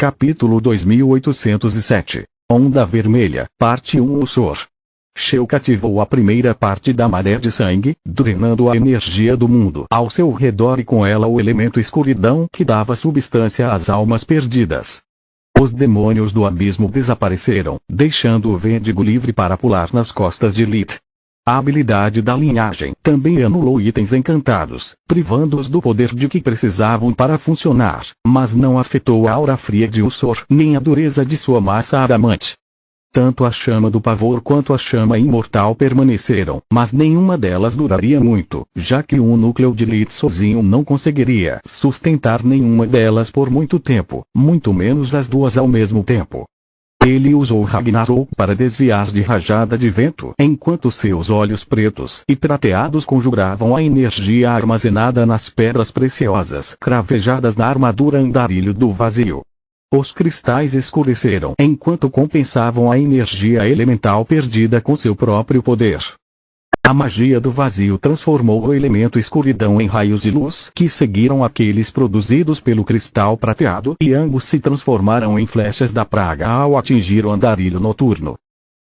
Capítulo 2807. Onda Vermelha, Parte 1. O Sor. Sheuk ativou a primeira parte da maré de sangue, drenando a energia do mundo ao seu redor e com ela o elemento escuridão que dava substância às almas perdidas. Os demônios do abismo desapareceram, deixando o Vêndigo livre para pular nas costas de Lith. A habilidade da linhagem também anulou itens encantados, privando-os do poder de que precisavam para funcionar, mas não afetou a aura fria de Usor nem a dureza de sua massa adamante. Tanto a chama do pavor quanto a chama imortal permaneceram, mas nenhuma delas duraria muito, já que um núcleo de Lith sozinho não conseguiria sustentar nenhuma delas por muito tempo, muito menos as duas ao mesmo tempo. Ele usou Ragnarok para desviar de rajada de vento, enquanto seus olhos pretos e prateados conjuravam a energia armazenada nas pedras preciosas cravejadas na armadura andarilho do vazio. Os cristais escureceram enquanto compensavam a energia elemental perdida com seu próprio poder. A magia do vazio transformou o elemento escuridão em raios de luz que seguiram aqueles produzidos pelo cristal prateado e ambos se transformaram em flechas da praga ao atingir o andarilho noturno.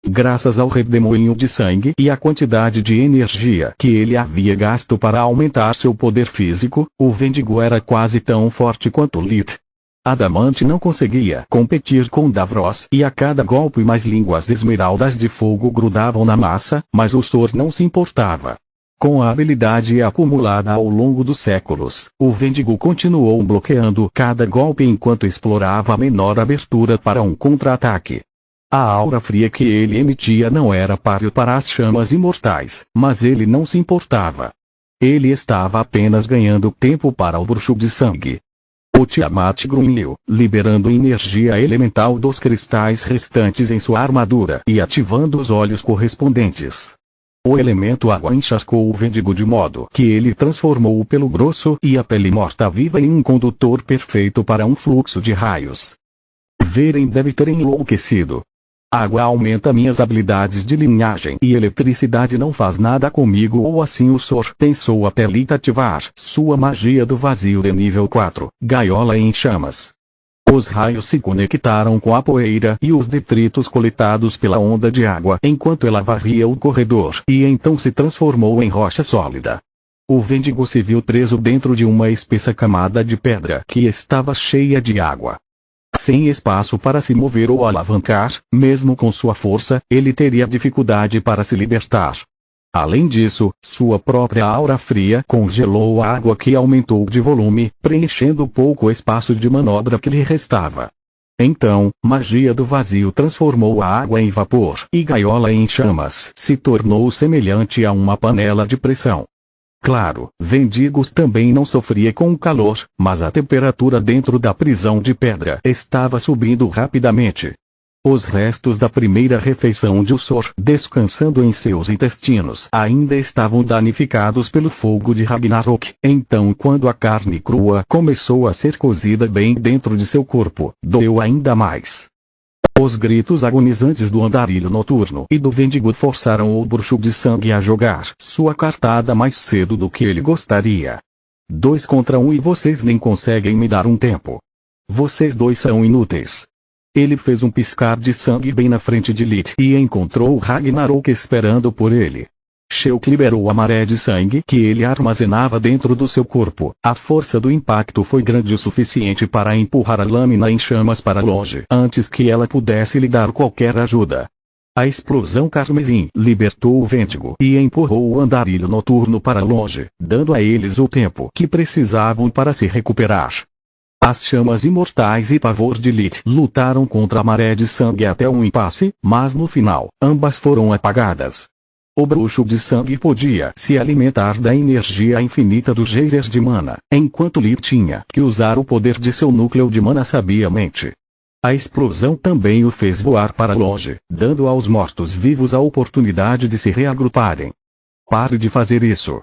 Graças ao redemoinho de sangue e à quantidade de energia que ele havia gasto para aumentar seu poder físico, o Vêndigo era quase tão forte quanto Lith. Adamante não conseguia competir com Davros e a cada golpe mais línguas esmeraldas de fogo grudavam na massa, mas o Sor não se importava. Com a habilidade acumulada ao longo dos séculos, o Vêndigo continuou bloqueando cada golpe enquanto explorava a menor abertura para um contra-ataque. A aura fria que ele emitia não era páreo para as chamas imortais, mas ele não se importava. Ele estava apenas ganhando tempo para o bruxo de sangue. O Tiamat grunhiu, liberando energia elemental dos cristais restantes em sua armadura e ativando os olhos correspondentes. O elemento água encharcou o Vêndigo de modo que ele transformou o pelo grosso e a pele morta-viva em um condutor perfeito para um fluxo de raios. Veren deve ter enlouquecido. Água aumenta minhas habilidades de linhagem e eletricidade não faz nada comigo, ou assim o Sor pensou até Lith ativar sua magia do vazio de nível 4, gaiola em chamas. Os raios se conectaram com a poeira e os detritos coletados pela onda de água enquanto ela varria o corredor e então se transformou em rocha sólida. O Vêndigo se viu preso dentro de uma espessa camada de pedra que estava cheia de água. Sem espaço para se mover ou alavancar, mesmo com sua força, ele teria dificuldade para se libertar. Além disso, sua própria aura fria congelou a água que aumentou de volume, preenchendo pouco espaço de manobra que lhe restava. Então, magia do vazio transformou a água em vapor e gaiola em chamas se tornou semelhante a uma panela de pressão. Claro, Vêndigos também não sofria com o calor, mas a temperatura dentro da prisão de pedra estava subindo rapidamente. Os restos da primeira refeição de Usor, descansando em seus intestinos, ainda estavam danificados pelo fogo de Ragnarok. Então, quando a carne crua começou a ser cozida bem dentro de seu corpo, doeu ainda mais. Os gritos agonizantes do andarilho noturno e do Vêndigo forçaram o bruxo de sangue a jogar sua cartada mais cedo do que ele gostaria. 2 contra 1 e vocês nem conseguem me dar um tempo. Vocês dois são inúteis. Ele fez um piscar de sangue bem na frente de Lith e encontrou Ragnarok esperando por ele. Sheuk liberou a maré de sangue que ele armazenava dentro do seu corpo. A força do impacto foi grande o suficiente para empurrar a lâmina em chamas para longe antes que ela pudesse lhe dar qualquer ajuda. A explosão carmesim libertou o Vêndigo e empurrou o andarilho noturno para longe, dando a eles o tempo que precisavam para se recuperar. As chamas imortais e pavor de Lith lutaram contra a maré de sangue até um impasse, mas no final, ambas foram apagadas. O bruxo de sangue podia se alimentar da energia infinita do geyser de mana, enquanto Lith tinha que usar o poder de seu núcleo de mana sabiamente. A explosão também o fez voar para longe, dando aos mortos-vivos a oportunidade de se reagruparem. Pare de fazer isso.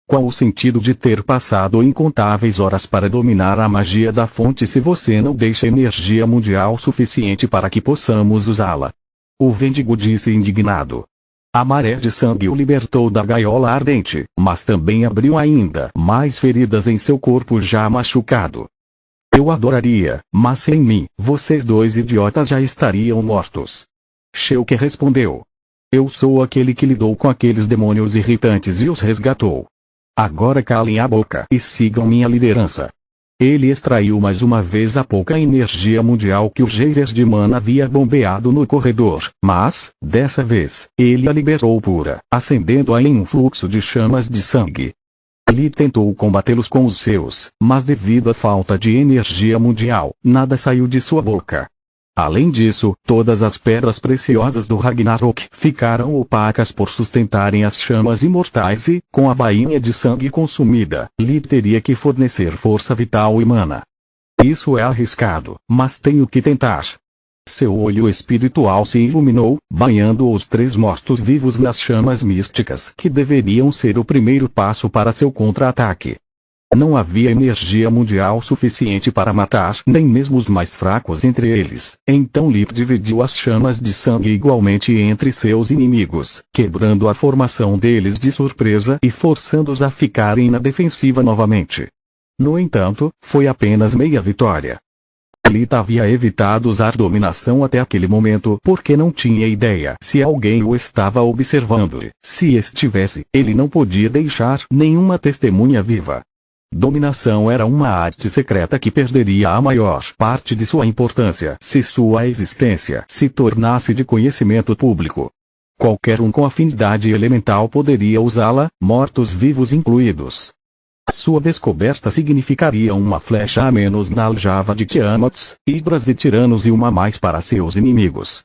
Qual o sentido de ter passado incontáveis horas para dominar a magia da fonte se você não deixa energia mundial suficiente para que possamos usá-la? O Vêndigo disse indignado. A maré de sangue o libertou da gaiola ardente, mas também abriu ainda mais feridas em seu corpo já machucado. Eu adoraria, mas sem mim, vocês dois idiotas já estariam mortos. Shulk respondeu. Eu sou aquele que lidou com aqueles demônios irritantes e os resgatou. Agora calem a boca e sigam minha liderança. Ele extraiu mais uma vez a pouca energia mundial que o geyser de mana havia bombeado no corredor, mas, dessa vez, ele a liberou pura, acendendo-a em um fluxo de chamas de sangue. Ele tentou combatê-los com os seus, mas devido à falta de energia mundial, nada saiu de sua boca. Além disso, todas as pedras preciosas do Ragnarok ficaram opacas por sustentarem as chamas imortais e, com a bainha de sangue consumida, lhe teria que fornecer força vital e mana. Isso é arriscado, mas tenho que tentar. Seu olho espiritual se iluminou, banhando os três mortos-vivos nas chamas místicas que deveriam ser o primeiro passo para seu contra-ataque. Não havia energia mundial suficiente para matar nem mesmo os mais fracos entre eles, então Lith dividiu as chamas de sangue igualmente entre seus inimigos, quebrando a formação deles de surpresa e forçando-os a ficarem na defensiva novamente. No entanto, foi apenas meia vitória. Lith havia evitado usar dominação até aquele momento porque não tinha ideia se alguém o estava observando e, se estivesse, ele não podia deixar nenhuma testemunha viva. Dominação era uma arte secreta que perderia a maior parte de sua importância se sua existência se tornasse de conhecimento público. Qualquer um com afinidade elemental poderia usá-la, mortos-vivos incluídos. Sua descoberta significaria uma flecha a menos na aljava de Tiamats, Hidras e tiranos e uma a mais para seus inimigos.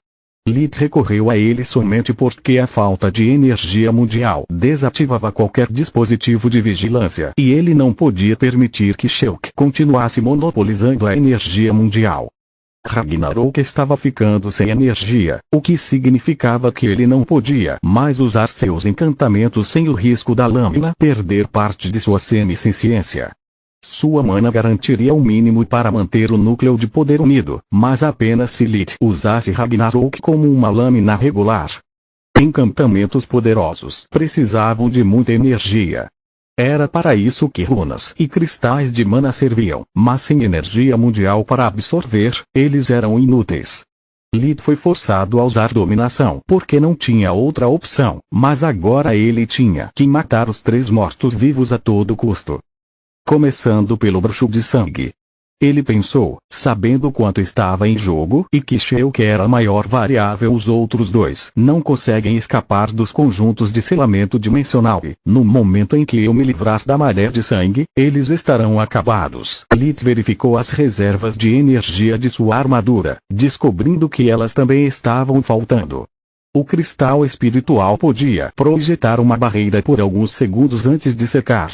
Lith recorreu a ele somente porque a falta de energia mundial desativava qualquer dispositivo de vigilância e ele não podia permitir que Shulk continuasse monopolizando a energia mundial. Ragnarok estava ficando sem energia, o que significava que ele não podia mais usar seus encantamentos sem o risco da lâmina perder parte de sua semi-ciência. Sua mana garantiria o mínimo para manter o núcleo de poder unido, mas apenas se Lith usasse Ragnarok como uma lâmina regular. Encantamentos poderosos precisavam de muita energia. Era para isso que runas e cristais de mana serviam, mas sem energia mundial para absorver, eles eram inúteis. Lith foi forçado a usar dominação porque não tinha outra opção, mas agora ele tinha que matar os três mortos-vivos a todo custo. Começando pelo bruxo de sangue. Ele pensou, sabendo quanto estava em jogo e que Shulk era a maior variável, os outros dois não conseguem escapar dos conjuntos de selamento dimensional e, no momento em que eu me livrar da maré de sangue, eles estarão acabados. Lith verificou as reservas de energia de sua armadura, descobrindo que elas também estavam faltando. O cristal espiritual podia projetar uma barreira por alguns segundos antes de secar.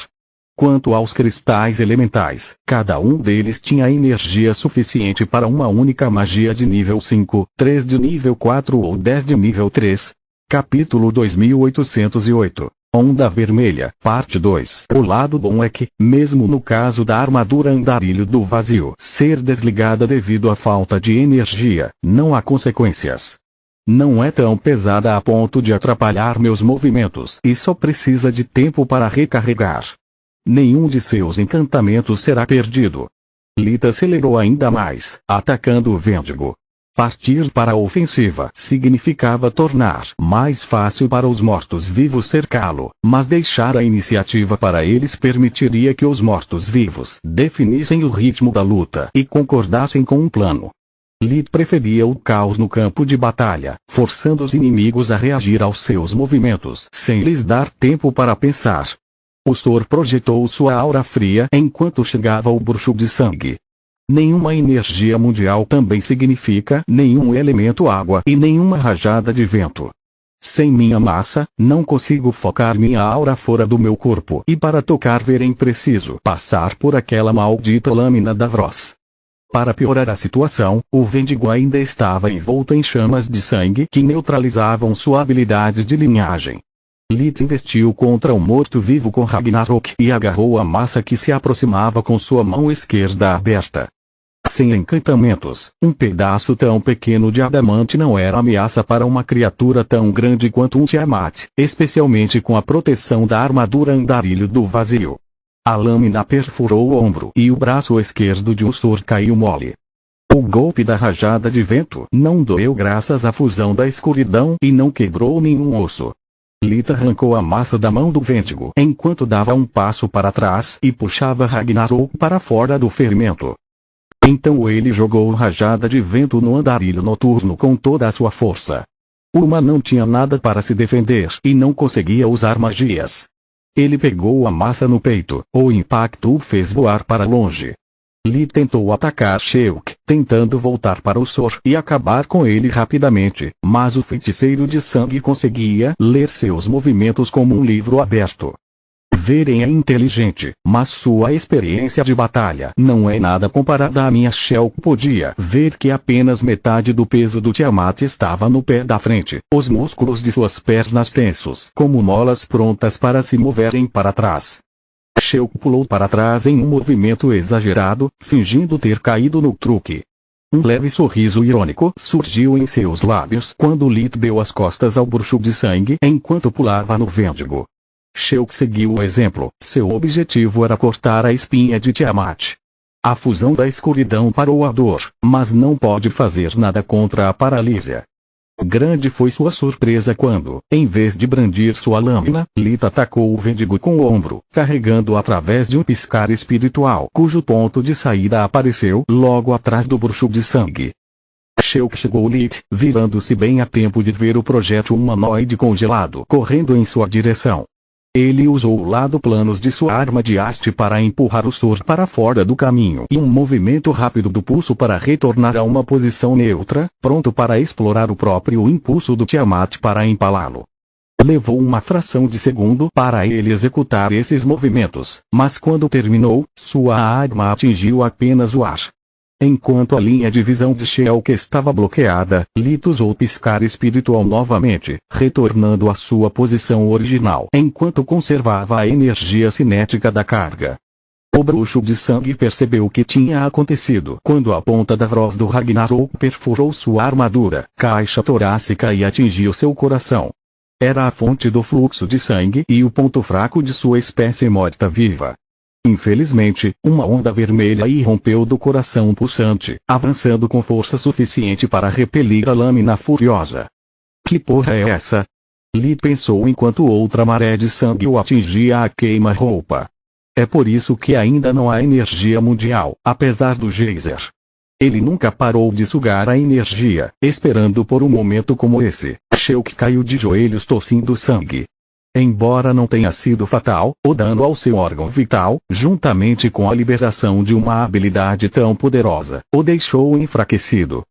Quanto aos cristais elementais, cada um deles tinha energia suficiente para uma única magia de nível 5, 3 de nível 4 ou 10 de nível 3. Capítulo 2808. Onda Vermelha, Parte 2. O lado bom é que, mesmo no caso da armadura Andarilho do Vazio ser desligada devido à falta de energia, não há consequências. Não é tão pesada a ponto de atrapalhar meus movimentos e só precisa de tempo para recarregar. Nenhum de seus encantamentos será perdido. Lith acelerou ainda mais, atacando o Vendigo. Partir para a ofensiva significava tornar mais fácil para os mortos-vivos cercá-lo, mas deixar a iniciativa para eles permitiria que os mortos-vivos definissem o ritmo da luta e concordassem com um plano. Lith preferia o caos no campo de batalha, forçando os inimigos a reagir aos seus movimentos sem lhes dar tempo para pensar. O Sor projetou sua aura fria enquanto chegava o bruxo de sangue. Nenhuma energia mundial também significa nenhum elemento água e nenhuma rajada de vento. Sem minha massa, não consigo focar minha aura fora do meu corpo e para tocar verem preciso passar por aquela maldita lâmina da Vross. Para piorar a situação, o Vendigo ainda estava envolto em chamas de sangue que neutralizavam sua habilidade de linhagem. Lith investiu contra o morto-vivo com Ragnarok e agarrou a massa que se aproximava com sua mão esquerda aberta. Sem encantamentos, um pedaço tão pequeno de adamante não era ameaça para uma criatura tão grande quanto um Tiamat, especialmente com a proteção da armadura Andarilho do Vazio. A lâmina perfurou o ombro e o braço esquerdo de Usor caiu mole. O golpe da rajada de vento não doeu graças à fusão da escuridão e não quebrou nenhum osso. Lith arrancou a massa da mão do Vêndigo enquanto dava um passo para trás e puxava Ragnarok para fora do ferimento. Então ele jogou rajada de vento no andarilho noturno com toda a sua força. Uma não tinha nada para se defender e não conseguia usar magias. Ele pegou a massa no peito, o impacto o fez voar para longe. Lee tentou atacar Sheuk, tentando voltar para o Sor e acabar com ele rapidamente, mas o feiticeiro de sangue conseguia ler seus movimentos como um livro aberto. Veren é inteligente, mas sua experiência de batalha não é nada comparada à minha. Sheuk podia ver que apenas metade do peso do Tiamat estava no pé da frente, os músculos de suas pernas tensos como molas prontas para se moverem para trás. Sheuk pulou para trás em um movimento exagerado, fingindo ter caído no truque. Um leve sorriso irônico surgiu em seus lábios quando Lith deu as costas ao bruxo de sangue enquanto pulava no Vêndigo. Sheuk seguiu o exemplo, seu objetivo era cortar a espinha de Tiamat. A fusão da escuridão parou a dor, mas não pode fazer nada contra a paralisia. Grande foi sua surpresa quando, em vez de brandir sua lâmina, Lith atacou o Vêndigo com o ombro, carregando-o através de um piscar espiritual cujo ponto de saída apareceu logo atrás do bruxo de sangue. Sheuk chegou Lith, virando-se bem a tempo de ver o projétil humanoide congelado correndo em sua direção. Ele usou o lado planos de sua arma de haste para empurrar o Sor para fora do caminho e um movimento rápido do pulso para retornar a uma posição neutra, pronto para explorar o próprio impulso do Tiamat para empalá-lo. Levou uma fração de segundo para ele executar esses movimentos, mas quando terminou, sua arma atingiu apenas o ar. Enquanto a linha de visão de Sheuk estava bloqueada, Lith usou o piscar espiritual novamente, retornando à sua posição original enquanto conservava a energia cinética da carga. O bruxo de sangue percebeu o que tinha acontecido quando a ponta da voz do Ragnarok perfurou sua armadura, caixa torácica e atingiu seu coração. Era a fonte do fluxo de sangue e o ponto fraco de sua espécie morta-viva. Infelizmente, uma onda vermelha irrompeu do coração pulsante, avançando com força suficiente para repelir a lâmina furiosa. Que porra é essa? Lee pensou enquanto outra maré de sangue o atingia a queima-roupa. É por isso que ainda não há energia mundial, apesar do geyser. Ele nunca parou de sugar a energia, esperando por um momento como esse. Sheuk caiu de joelhos tossindo sangue. Embora não tenha sido fatal, o dano ao seu órgão vital, juntamente com a liberação de uma habilidade tão poderosa, o deixou enfraquecido.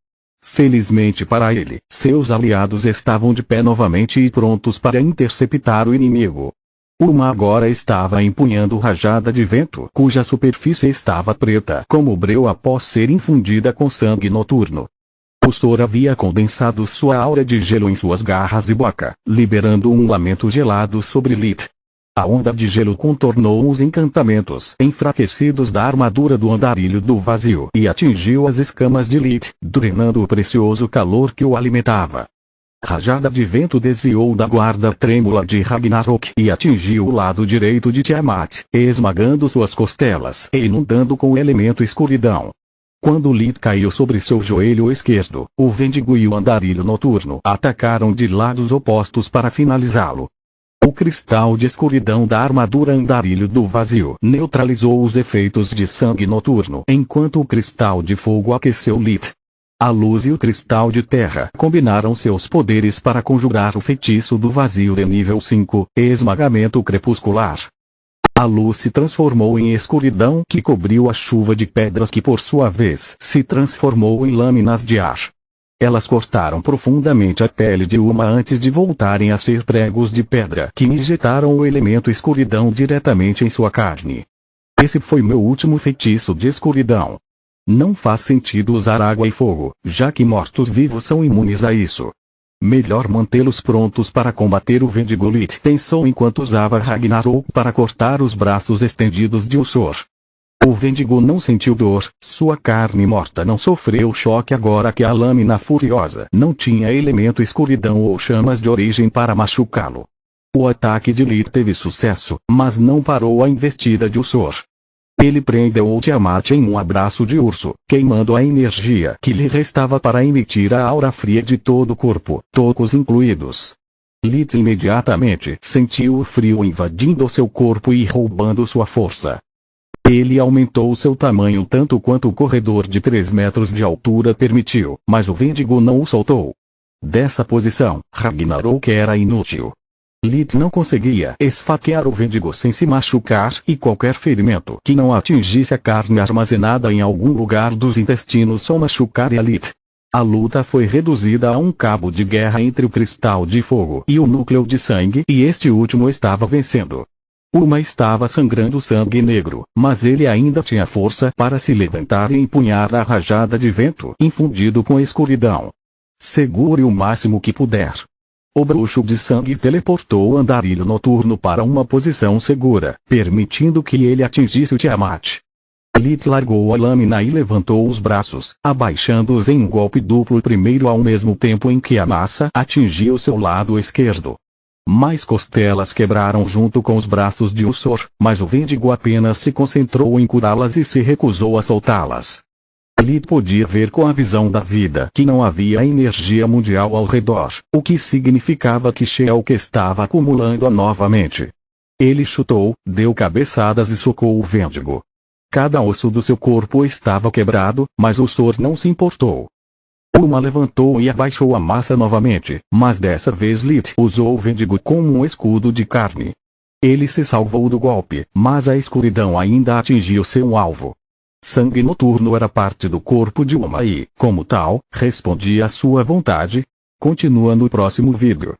Felizmente para ele, seus aliados estavam de pé novamente e prontos para interceptar o inimigo. Uma agora estava empunhando rajada de vento cuja superfície estava preta como breu após ser infundida com sangue noturno. O Sor havia condensado sua aura de gelo em suas garras e boca, liberando um lamento gelado sobre Lith. A onda de gelo contornou os encantamentos enfraquecidos da armadura do andarilho do vazio e atingiu as escamas de Lith, drenando o precioso calor que o alimentava. Rajada de vento desviou da guarda trêmula de Ragnarok e atingiu o lado direito de Tiamat, esmagando suas costelas e inundando com o elemento escuridão. Quando Lith caiu sobre seu joelho esquerdo, o Vêndigo e o andarilho noturno atacaram de lados opostos para finalizá-lo. O cristal de escuridão da armadura andarilho do vazio neutralizou os efeitos de sangue noturno enquanto o cristal de fogo aqueceu Lith. A luz e o cristal de terra combinaram seus poderes para conjurar o feitiço do vazio de nível 5, esmagamento crepuscular. A luz se transformou em escuridão que cobriu a chuva de pedras que por sua vez se transformou em lâminas de ar. Elas cortaram profundamente a pele de Uma antes de voltarem a ser pregos de pedra que injetaram o elemento escuridão diretamente em sua carne. Esse foi meu último feitiço de escuridão. Não faz sentido usar água e fogo, já que mortos-vivos são imunes a isso. Melhor mantê-los prontos para combater o Vêndigo. Lith pensou enquanto usava Ragnarok para cortar os braços estendidos de Usor. O Vêndigo não sentiu dor, sua carne morta não sofreu choque agora que a lâmina furiosa não tinha elemento escuridão ou chamas de origem para machucá-lo. O ataque de Lit teve sucesso, mas não parou a investida de Usor. Ele prendeu Tiamat em um abraço de urso, queimando a energia que lhe restava para emitir a aura fria de todo o corpo, tocos incluídos. Lit imediatamente sentiu o frio invadindo seu corpo e roubando sua força. Ele aumentou seu tamanho tanto quanto o corredor de 3 metros de altura permitiu, mas o Vendigo não o soltou. Dessa posição, Ragnarok era inútil. Lit não conseguia esfaquear o Vendigo sem se machucar e qualquer ferimento que não atingisse a carne armazenada em algum lugar dos intestinos só machucaria Lit. A luta foi reduzida a um cabo de guerra entre o cristal de fogo e o núcleo de sangue e este último estava vencendo. Uma estava sangrando sangue negro, mas ele ainda tinha força para se levantar e empunhar a rajada de vento infundido com escuridão. Segure o máximo que puder. O bruxo de sangue teleportou o andarilho noturno para uma posição segura, permitindo que ele atingisse o Tiamat. Lit largou a lâmina e levantou os braços, abaixando-os em um golpe duplo primeiro ao mesmo tempo em que a massa atingia seu lado esquerdo. Mais costelas quebraram junto com os braços de Usor, mas o Vendigo apenas se concentrou em curá-las e se recusou a soltá-las. Lit podia ver com a visão da vida que não havia energia mundial ao redor, o que significava que Sheolk estava acumulando-a novamente. Ele chutou, deu cabeçadas e socou o Vendigo. Cada osso do seu corpo estava quebrado, mas Usor não se importou. Uma levantou e abaixou a massa novamente, mas dessa vez Lit usou o Vendigo como um escudo de carne. Ele se salvou do golpe, mas a escuridão ainda atingiu seu alvo. Sangue noturno era parte do corpo de Uma e, como tal, respondia à sua vontade. Continua no próximo vídeo.